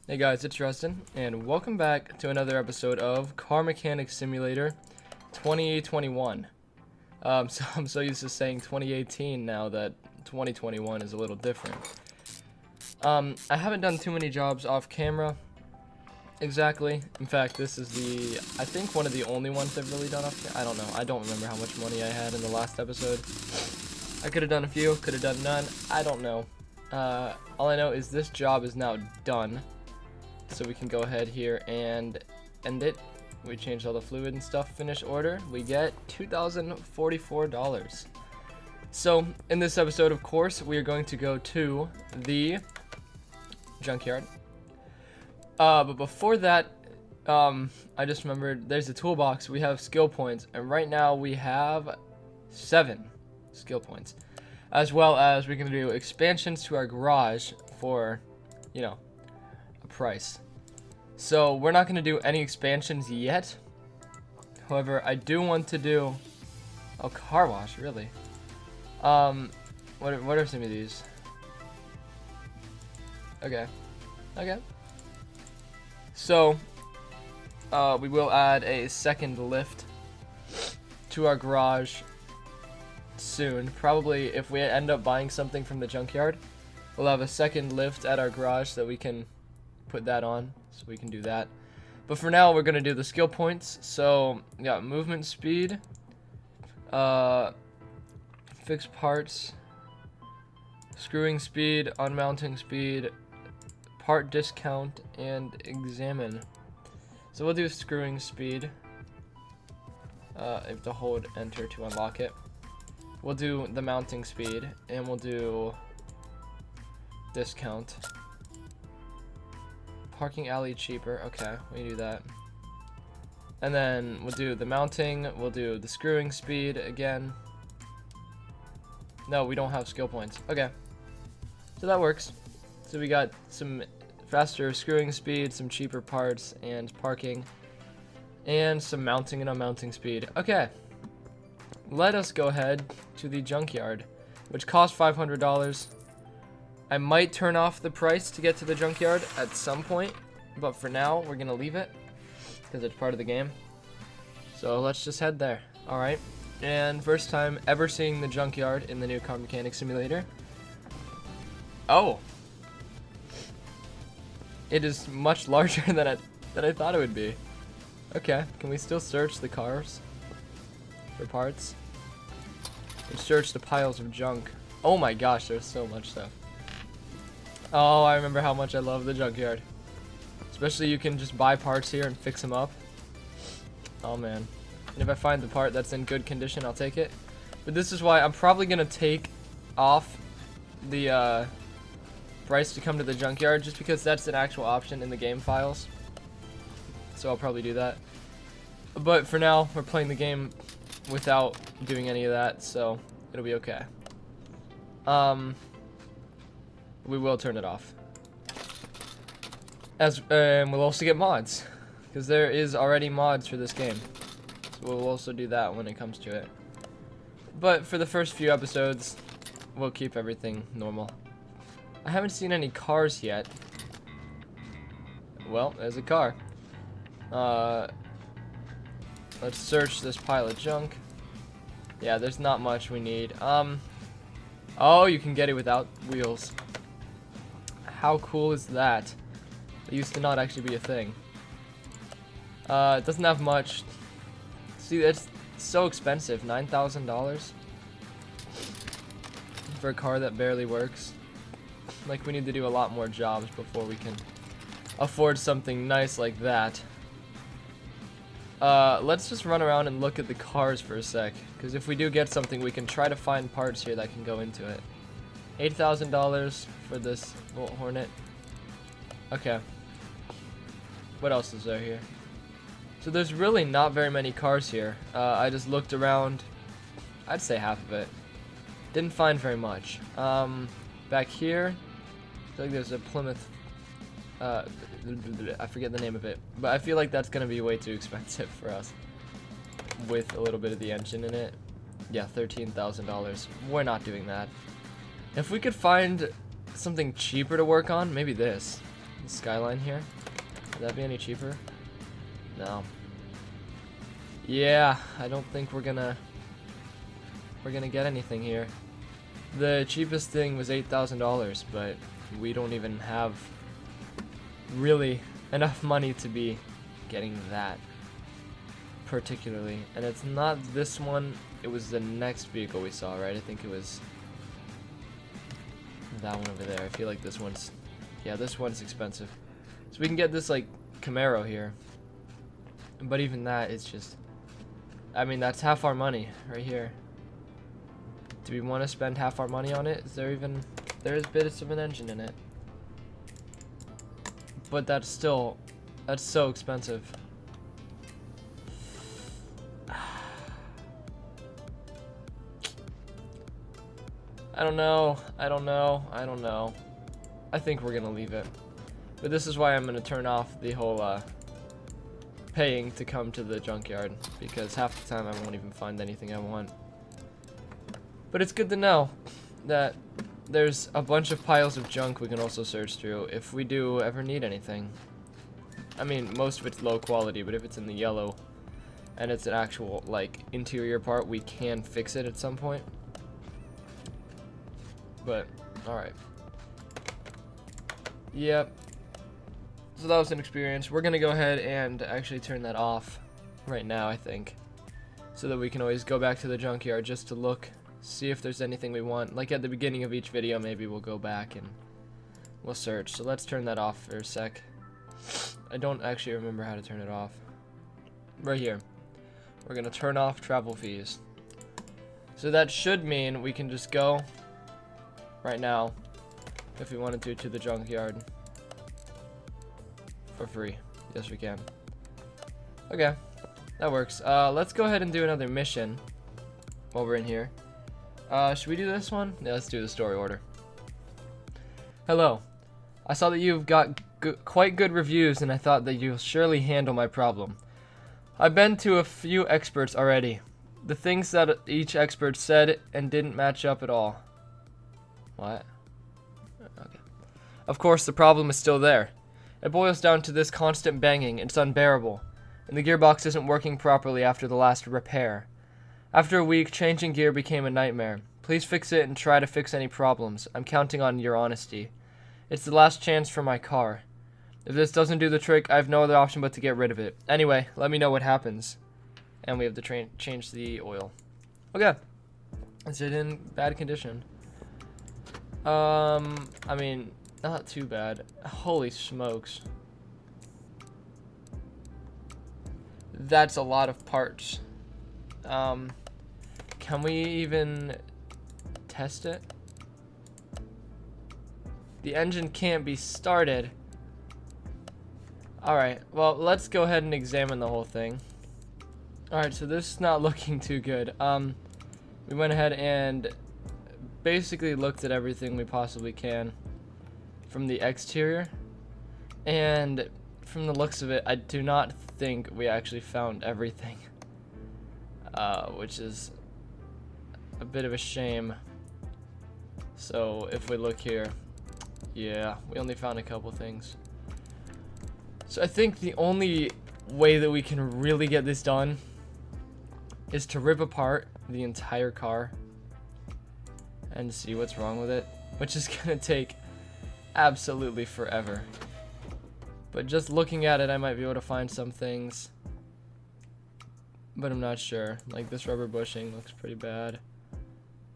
Hey guys, it's Justin, and welcome back to another episode of Car Mechanic Simulator 2021. So I'm so used to saying 2018 now that 2021 is a little different. I haven't done too many jobs off camera, exactly. In fact, this is I think one of the only ones I've really done off camera. I don't know. I don't remember how much money I had in the last episode. I could have done a few, could have done none. I don't know. All I know is this job is now done. So we can go ahead here and end it. We changed all the fluid and stuff, finish order. We get $2,044. So in this episode, of course, we are going to go to the junkyard. But before that, I just remembered there's a toolbox. We have skill points, and right now we have 7 skill points. As well as we're going to do expansions to our garage for, a price. So we're not going to do any expansions yet. However, I do want to do a car wash, really. What are some of these? Okay. So we will add a second lift to our garage soon. Probably if we end up buying something from the junkyard, we'll have a second lift at our garage that we can put that on, so we can do that. But for now, we're gonna do the skill points. So yeah, movement speed, fix parts, screwing speed, unmounting speed, part discount, and examine. So we'll do screwing speed. If to hold enter to unlock it. We'll do the mounting speed, and we'll do discount. Parking alley cheaper. Okay, we can do that. And then we'll do the mounting. We'll do the screwing speed again. No, we don't have skill points. Okay. So that works. So we got some faster screwing speed, some cheaper parts, and parking. And some mounting and unmounting speed. Okay. Let us go ahead to the junkyard, which costs $500. I might turn off the price to get to the junkyard at some point, but for now, we're going to leave it because it's part of the game. So let's just head there. Alright, and first time ever seeing the junkyard in the new Car Mechanic Simulator. Oh! It is much larger than I thought it would be. Okay, can we still search the cars for parts? And search the piles of junk. Oh my gosh, there's so much stuff. Oh, I remember how much I love the junkyard. Especially you can just buy parts here and fix them up. Oh man. And if I find the part that's in good condition, I'll take it. But this is why I'm probably going to take off the price to come to the junkyard, just because that's an actual option in the game files. So I'll probably do that. But for now, we're playing the game without doing any of that, so it'll be okay. We will turn it off. We'll also get mods, because there is already mods for this game. So we'll also do that when it comes to it. But for the first few episodes, we'll keep everything normal. I haven't seen any cars yet. Well, there's a car. Let's search this pile of junk. Yeah, there's not much we need. Oh, you can get it without wheels. How cool is that? It used to not actually be a thing. It doesn't have much. See, it's so expensive. $9,000 for a car that barely works. Like, we need to do a lot more jobs before we can afford something nice like that. Let's just run around and look at the cars for a sec, because if we do get something, we can try to find parts here that can go into it. $8,000 for this little Hornet. Okay. What else is there here? So there's really not very many cars here. I just looked around. I'd say half of it. Didn't find very much. Back here, I feel like there's a Plymouth. I forget the name of it, but I feel like that's gonna be way too expensive for us with a little bit of the engine in it. Yeah, $13,000. We're not doing that. If we could find something cheaper to work on, maybe this. The Skyline here. Would that be any cheaper? No. Yeah, I don't think we're gonna get anything here. The cheapest thing was $8,000, but we don't even have really enough money to be getting that particularly. And it's not this one, it was the next vehicle we saw, right? I think it was that one over there. I feel like this one's, yeah, this one's expensive. So we can get this like Camaro here, but even that is just, I mean, that's half our money right here. Do we want to spend half our money on it? Is there even, there's bits of an engine in it, but that's still, that's so expensive. I don't know. I think we're gonna leave it. But this is why I'm gonna turn off the whole paying to come to the junkyard, because half the time I won't even find anything I want. But it's good to know that there's a bunch of piles of junk we can also search through if we do ever need anything. I mean, most of it's low quality, but if it's in the yellow and it's an actual like interior part, we can fix it at some point. But alright. Yep. So that was an experience. We're gonna go ahead and actually turn that off right now, I think, so that we can always go back to the junkyard just to look, see if there's anything we want. Like at the beginning of each video, maybe we'll go back and we'll search. So let's turn that off for a sec. I don't actually remember how to turn it off. Right here. We're gonna turn off travel fees. So that should mean we can just go right now, if we wanted to the junkyard for free. Yes, we can. Okay, that works. Let's go ahead and do another mission while we're in here. Should we do this one? Yeah, let's do the story order. Hello. I saw that you've got quite good reviews, and I thought that you'll surely handle my problem. I've been to a few experts already. The things that each expert said and didn't match up at all. What? Okay. Of course, the problem is still there. It boils down to this constant banging. It's unbearable. And the gearbox isn't working properly after the last repair. After a week, changing gear became a nightmare. Please fix it and try to fix any problems. I'm counting on your honesty. It's the last chance for my car. If this doesn't do the trick, I have no other option but to get rid of it. Anyway, let me know what happens. And we have to change the oil. Okay. Is it in bad condition? I mean, not too bad. Holy smokes. That's a lot of parts. Can we even test it? The engine can't be started. Alright, well, let's go ahead and examine the whole thing. Alright, so this is not looking too good. We went ahead and basically looked at everything we possibly can from the exterior, and from the looks of it, I do not think we actually found everything, which is a bit of a shame. So if we look here, yeah, we only found a couple things. So I think the only way that we can really get this done is to rip apart the entire car and see what's wrong with it, which is gonna take absolutely forever. But just looking at it, I might be able to find some things, but I'm not sure. Like this rubber bushing looks pretty bad.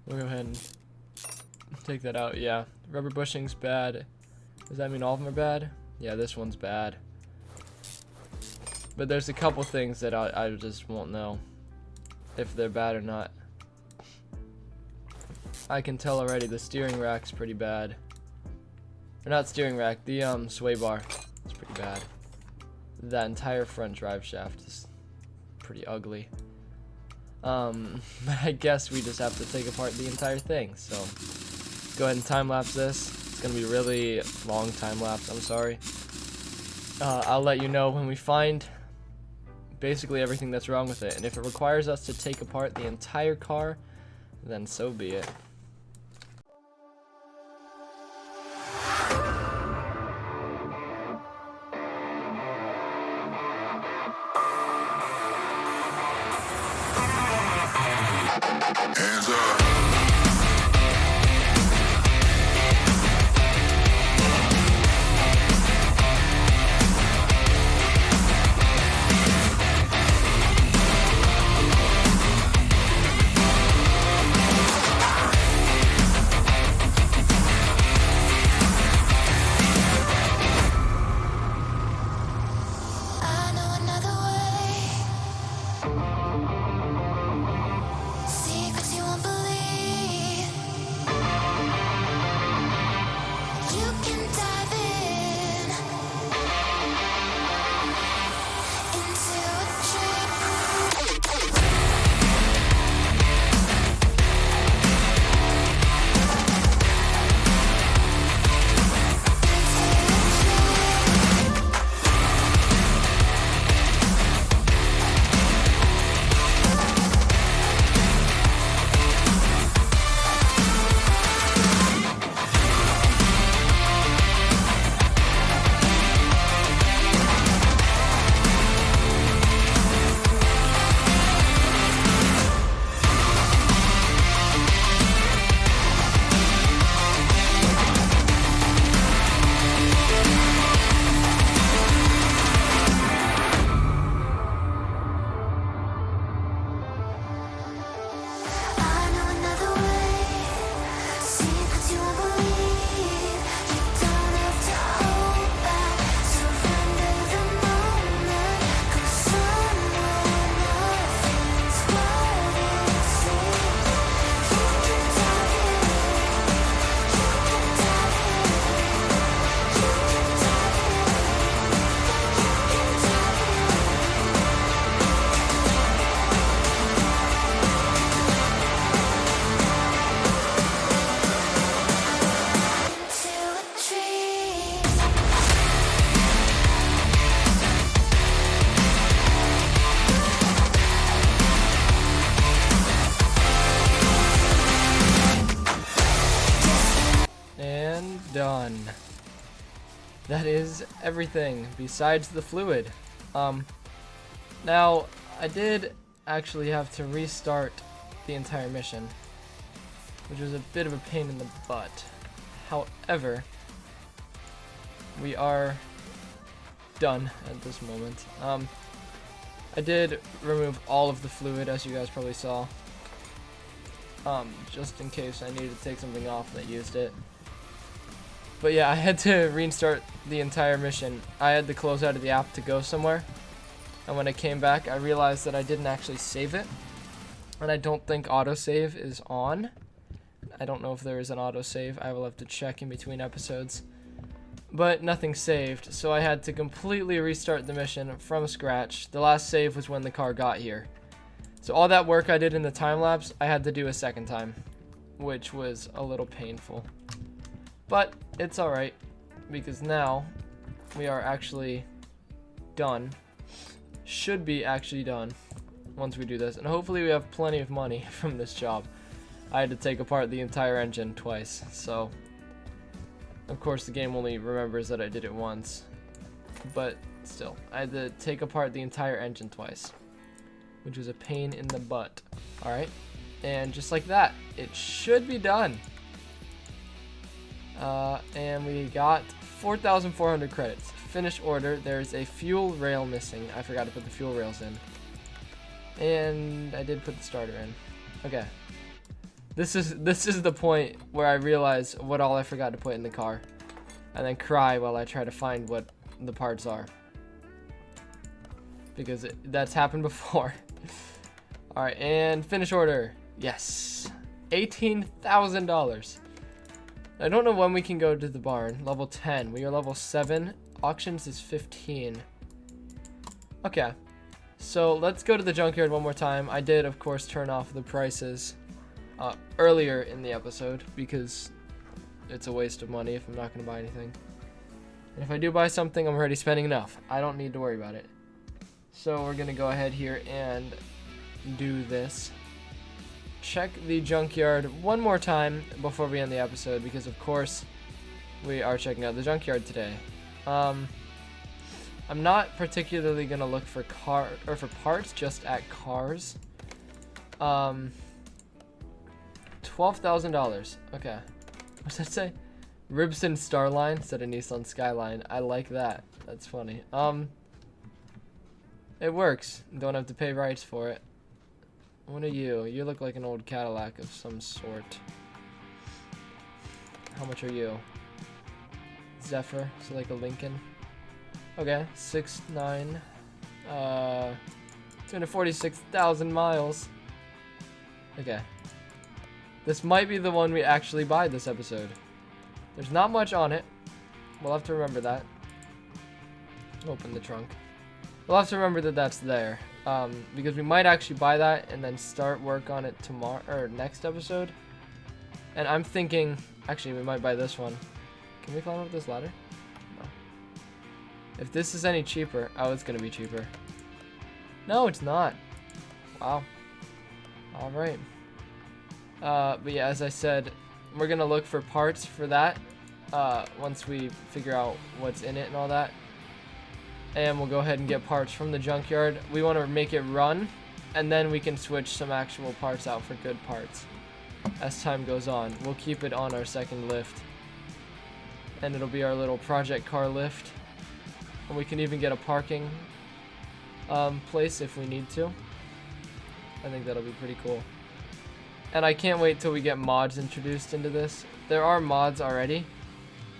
We'll go ahead and take that out. Yeah, rubber bushing's bad. Does that mean all of them are bad? Yeah, this one's bad. But there's a couple things that I just won't know if they're bad or not. I can tell already the steering rack's pretty bad. Or not steering rack, the sway bar is pretty bad. That entire front drive shaft is pretty ugly. But I guess we just have to take apart the entire thing. So go ahead and time lapse this. It's gonna be really long time lapse. I'm sorry. I'll let you know when we find basically everything that's wrong with it, and if it requires us to take apart the entire car, then so be it. that is everything besides the fluid. Now, I did actually have to restart the entire mission, which was a bit of a pain in the butt. However, we are done at this moment. I did remove all of the fluid, as you guys probably saw, just in case I needed to take something off and I used it. But yeah, I had to restart the entire mission. I had to close out of the app to go somewhere, and when I came back I realized that I didn't actually save it, and I don't think autosave is on. I don't know if there is an autosave. I will have to check in between episodes, but nothing saved, so I had to completely restart the mission from scratch. The last save was when the car got here, so all that work I did in the time lapse I had to do a second time, which was a little painful. But it's alright, because now we are actually done. Should be actually done once we do this. And hopefully we have plenty of money from this job. I had to take apart the entire engine twice. So, of course, the game only remembers that I did it once. But still, I had to take apart the entire engine twice, which was a pain in the butt. Alright, and just like that, it should be done. And we got 4,400 credits. Finished order. There's a fuel rail missing. I forgot to put the fuel rails in. And I did put the starter in. Okay. This is the point where I realize what all I forgot to put in the car, and then cry while I try to find what the parts are, because that's happened before. All right, and finish order. Yes, $18,000. I don't know when we can go to the barn. Level 10. We are level 7. Auctions is 15. Okay. So let's go to the junkyard one more time. I did, of course, turn off the prices earlier in the episode because it's a waste of money if I'm not going to buy anything. And if I do buy something, I'm already spending enough. I don't need to worry about it. So we're going to go ahead here and do this. Check the junkyard one more time before we end the episode, because of course we are checking out the junkyard today. I'm not particularly gonna look for parts, just at cars. $12,000. Okay, what's that say? Ribson Starline instead of Nissan Skyline. I like that. That's funny. It works. Don't have to pay rights for it. What are you? You look like an old Cadillac of some sort. How much are you? Zephyr, so like a Lincoln. Okay, 6'9", 246,000 miles. Okay. This might be the one we actually buy this episode. There's not much on it. We'll have to remember that. Open the trunk. We'll have to remember that that's there. Because we might actually buy that and then start work on it tomorrow or next episode. And I'm thinking, actually, we might buy this one. Can we climb up this ladder? No. If this is any cheaper, oh, it's gonna be cheaper. No, it's not. Wow. All right. But yeah, as I said, we're gonna look for parts for that once we figure out what's in it and all that. And we'll go ahead and get parts from the junkyard. We want to make it run, and then we can switch some actual parts out for good parts as time goes on. We'll keep it on our second lift, and it'll be our little project car lift. And we can even get a parking place if we need to. I think that'll be pretty cool. And I can't wait till we get mods introduced into this. There are mods already,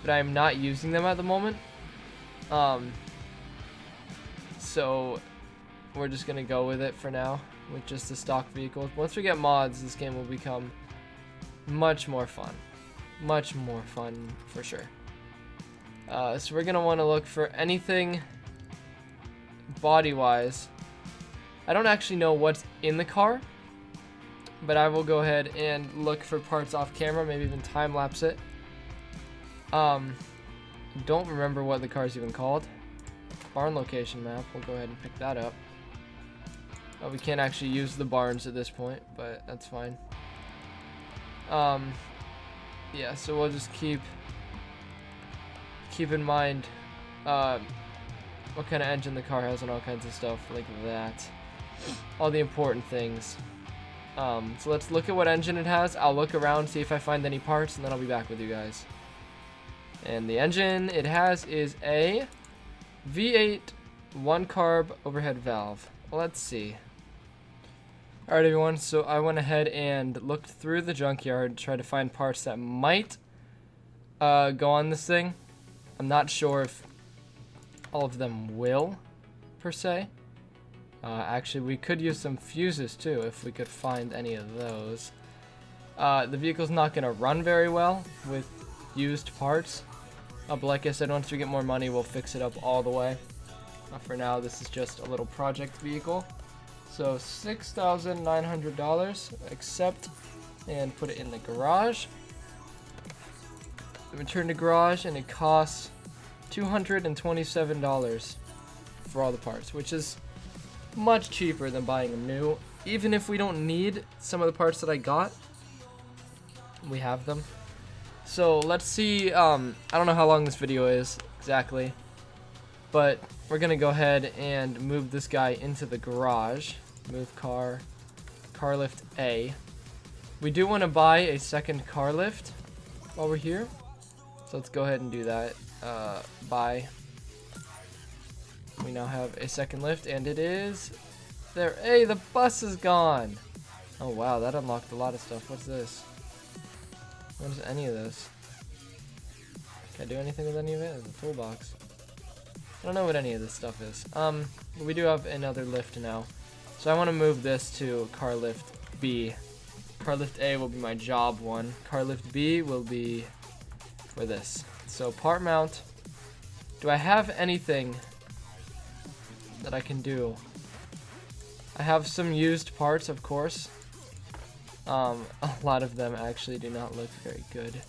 but I'm not using them at the moment. So we're just gonna go with it for now with just the stock vehicles. Once we get mods, this game will become much more fun for sure. So we're gonna want to look for anything body wise. I don't actually know what's in the car, but I will go ahead and look for parts off camera, maybe even time lapse it. Don't remember what the car's even called. Barn location map, we'll go ahead and pick that up. We can't actually use the barns at this point, but that's fine. Yeah, so we'll just keep in mind what kind of engine the car has and all kinds of stuff like that. All the important things. So let's look at what engine it has. I'll look around, see if I find any parts, and then I'll be back with you guys. And the engine it has is a V8 1-carb overhead valve. Let's see. Alright everyone, so I went ahead and looked through the junkyard, tried to find parts that might go on this thing. I'm not sure if all of them will, per se. Actually, we could use some fuses too, if we could find any of those. The vehicle's not going to run very well with used parts. But like I said, once we get more money, we'll fix it up all the way. For now, this is just a little project vehicle. So $6,900, accept, and put it in the garage. Return to garage, and it costs $227 for all the parts, which is much cheaper than buying them new. Even if we don't need some of the parts that I got, we have them. So let's see. I don't know how long this video is exactly, but we're gonna go ahead and move this guy into the garage. Move car lift A. We do want to buy a second car lift while we're here, so let's go ahead and do that. Buy. We now have a second lift, and it is there. Hey, the bus is gone. Oh wow, that unlocked a lot of stuff. What's this? What is any of this? Can I do anything with any of it? It's a toolbox. I don't know what any of this stuff is. We do have another lift now, so I want to move this to car lift B. Car lift A will be my job one. Car lift B will be for this. So part mount. Do I have anything that I can do? I have some used parts, of course. A lot of them actually do not look very good.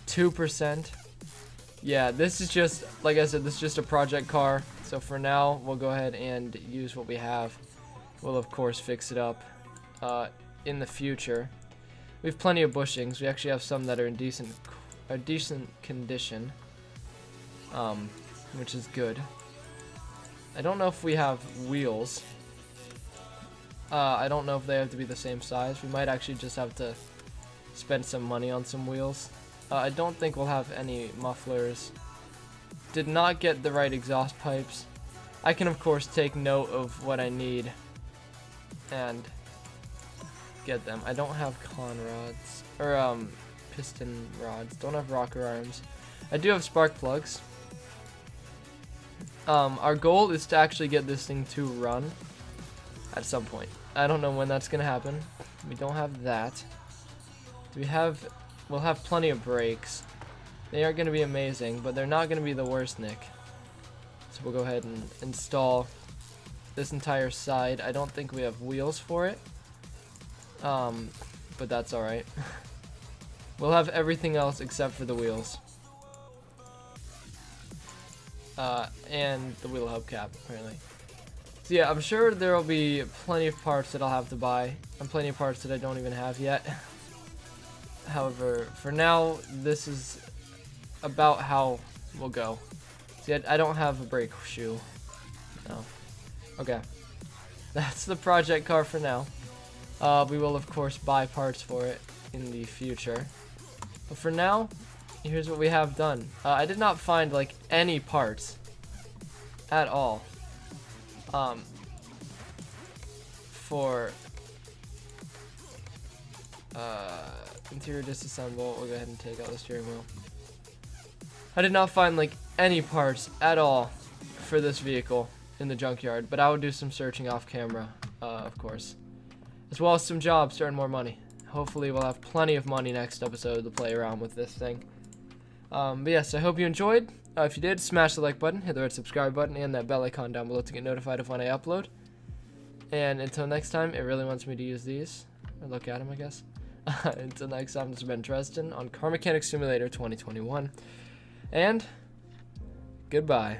2%. Yeah, this is just, like I said, this is just a project car. So for now, we'll go ahead and use what we have. We'll of course fix it up in the future. We have plenty of bushings. We actually have some that are in decent condition, which is good. I don't know if we have wheels. I don't know if they have to be the same size. We might actually just have to spend some money on some wheels. I don't think we'll have any mufflers. Did not get the right exhaust pipes. I can of course take note of what I need and get them. I don't have con rods or piston rods. Don't have rocker arms. I do have spark plugs. Our goal is to actually get this thing to run at some point. I don't know when that's gonna happen. We don't have that. Do we have? We'll have plenty of brakes. They aren't gonna be amazing, but they're not gonna be the worst, Nick. So we'll go ahead and install this entire side. I don't think we have wheels for it, but that's all right. We'll have everything else except for the wheels. And the wheel hubcap, apparently. So yeah, I'm sure there will be plenty of parts that I'll have to buy, and plenty of parts that I don't even have yet. However, for now, this is about how we'll go. See, I don't have a brake shoe. No. Okay. That's the project car for now. We will, of course, buy parts for it in the future. But for now, here's what we have done. I did not find, like, any parts at all. For interior disassemble, we'll go ahead and take out the steering wheel. I did not find like any parts at all for this vehicle in the junkyard, but I will do some searching off camera, of course, as well as some jobs to earn more money. Hopefully we'll have plenty of money next episode to play around with this thing. But yes, I hope you enjoyed. If you did, smash the like button, hit the red subscribe button, and that bell icon down below to get notified of when I upload. And until next time, it really wants me to use these, or look at them, I guess. Until next time, this has been Dresden on Car Mechanic Simulator 2021, and goodbye.